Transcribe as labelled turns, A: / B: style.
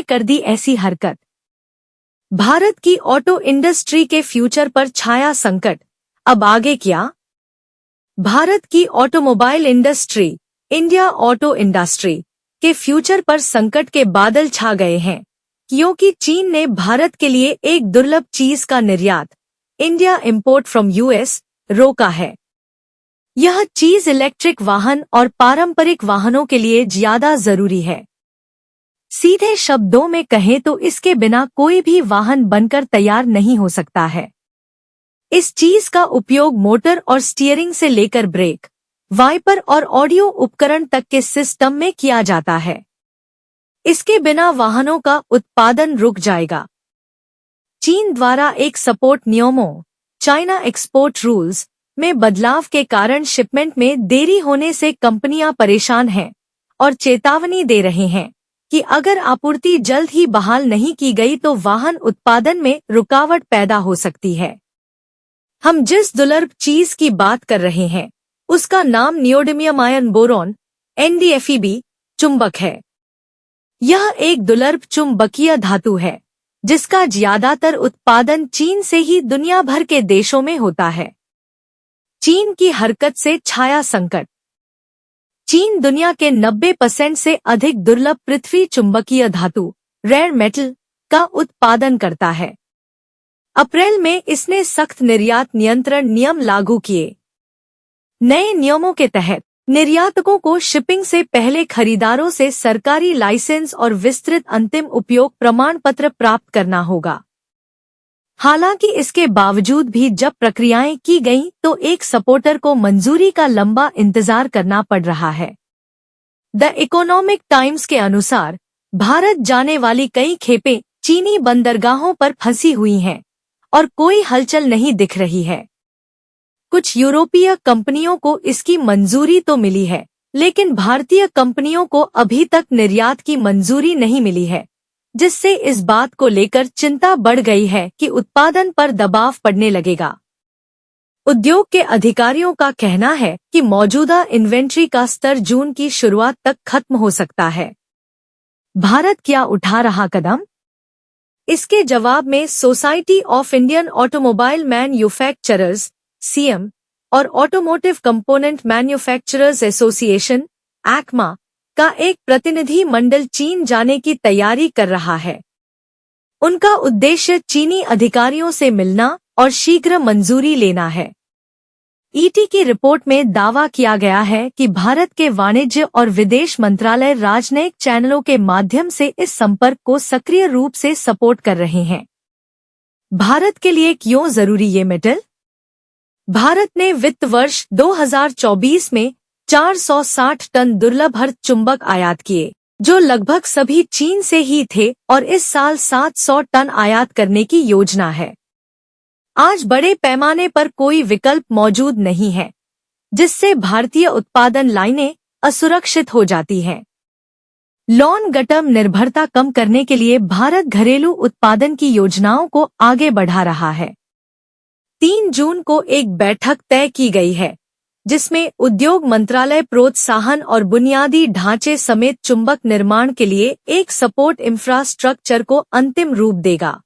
A: कर दी ऐसी हरकत। भारत की ऑटो इंडस्ट्री के फ्यूचर पर छाया संकट, अब आगे क्या? भारत की automobile industry, India auto industry के फ्यूचर पर संकट के बादल छा गए हैं, क्योंकि चीन ने भारत के लिए एक दुर्लभ चीज का निर्यात, इंडिया इंपोर्ट फ्रॉम यूएस, रोका है। यह चीज इलेक्ट्रिक वाहन और पारंपरिक वाहनों के लिए ज्यादा जरूरी है। सीधे शब्दों में कहें तो इसके बिना कोई भी वाहन बनकर तैयार नहीं हो सकता है। इस चीज का उपयोग मोटर और स्टीयरिंग से लेकर ब्रेक, वाइपर और ऑडियो उपकरण तक के सिस्टम में किया जाता है। इसके बिना वाहनों का उत्पादन रुक जाएगा। चीन द्वारा एक सपोर्ट नियमों, चाइना एक्सपोर्ट रूल्स में बदलाव के कारण शिपमेंट में देरी होने से कंपनियां परेशान हैं और चेतावनी दे रहे हैं कि अगर आपूर्ति जल्द ही बहाल नहीं की गई तो वाहन उत्पादन में रुकावट पैदा हो सकती है। हम जिस दुर्लभ चीज की बात कर रहे हैं उसका नाम नियोडिमियम आयन बोरॉन NdFeB चुंबक है। यह एक दुर्लभ चुंबकीय धातु है जिसका ज्यादातर उत्पादन चीन से ही दुनिया भर के देशों में होता है। चीन की हरकत से छाया संकट। चीन दुनिया के 90% से अधिक दुर्लभ पृथ्वी चुंबकीय धातु, रेयर मेटल, का उत्पादन करता है। अप्रैल में इसने सख्त निर्यात नियंत्रण नियम लागू किए। नए नियमों के तहत निर्यातकों को शिपिंग से पहले खरीदारों से सरकारी लाइसेंस और विस्तृत अंतिम उपयोग प्रमाण पत्र प्राप्त करना होगा। हालांकि इसके बावजूद भी जब प्रक्रियाएं की गईं तो एक सपोर्टर को मंजूरी का लंबा इंतजार करना पड़ रहा है। द इकोनॉमिक टाइम्स के अनुसार भारत जाने वाली कई खेपें चीनी बंदरगाहों पर फंसी हुई हैं और कोई हलचल नहीं दिख रही है। कुछ यूरोपीय कंपनियों को इसकी मंजूरी तो मिली है, लेकिन भारतीय कंपनियों को अभी तक निर्यात की मंजूरी नहीं मिली है, जिससे इस बात को लेकर चिंता बढ़ गई है कि उत्पादन पर दबाव पड़ने लगेगा। उद्योग के अधिकारियों का कहना है कि मौजूदा इन्वेंट्री का स्तर जून की शुरुआत तक खत्म हो सकता है। भारत क्या उठा रहा कदम? इसके जवाब में society of Indian automobile manufacturers (SIAM) और automotive component manufacturers association (ACMA) का एक प्रतिनिधि मंडल चीन जाने की तैयारी कर रहा है। उनका उद्देश्य चीनी अधिकारियों से मिलना और शीघ्र मंजूरी लेना है। ईटी की रिपोर्ट में दावा किया गया है कि भारत के वाणिज्य और विदेश मंत्रालय राजनयिक चैनलों के माध्यम से इस संपर्क को सक्रिय रूप से सपोर्ट कर रहे हैं। भारत के लिए क्यों जरूरी ये मेटल? भारत ने वित्त वर्ष 2024 में 460 टन दुर्लभ अर्ध चुंबक आयात किए, जो लगभग सभी चीन से ही थे, और इस साल 700 टन आयात करने की योजना है। आज बड़े पैमाने पर कोई विकल्प मौजूद नहीं है, जिससे भारतीय उत्पादन लाइनें असुरक्षित हो जाती हैं। लॉन्ग टर्म निर्भरता कम करने के लिए भारत घरेलू उत्पादन की योजनाओं को आगे बढ़ा रहा है। 3 जून को एक बैठक तय की गई है, जिसमें उद्योग मंत्रालय प्रोत्साहन और बुनियादी ढांचे समेत चुंबक निर्माण के लिए एक सपोर्ट इंफ्रास्ट्रक्चर को अंतिम रूप देगा।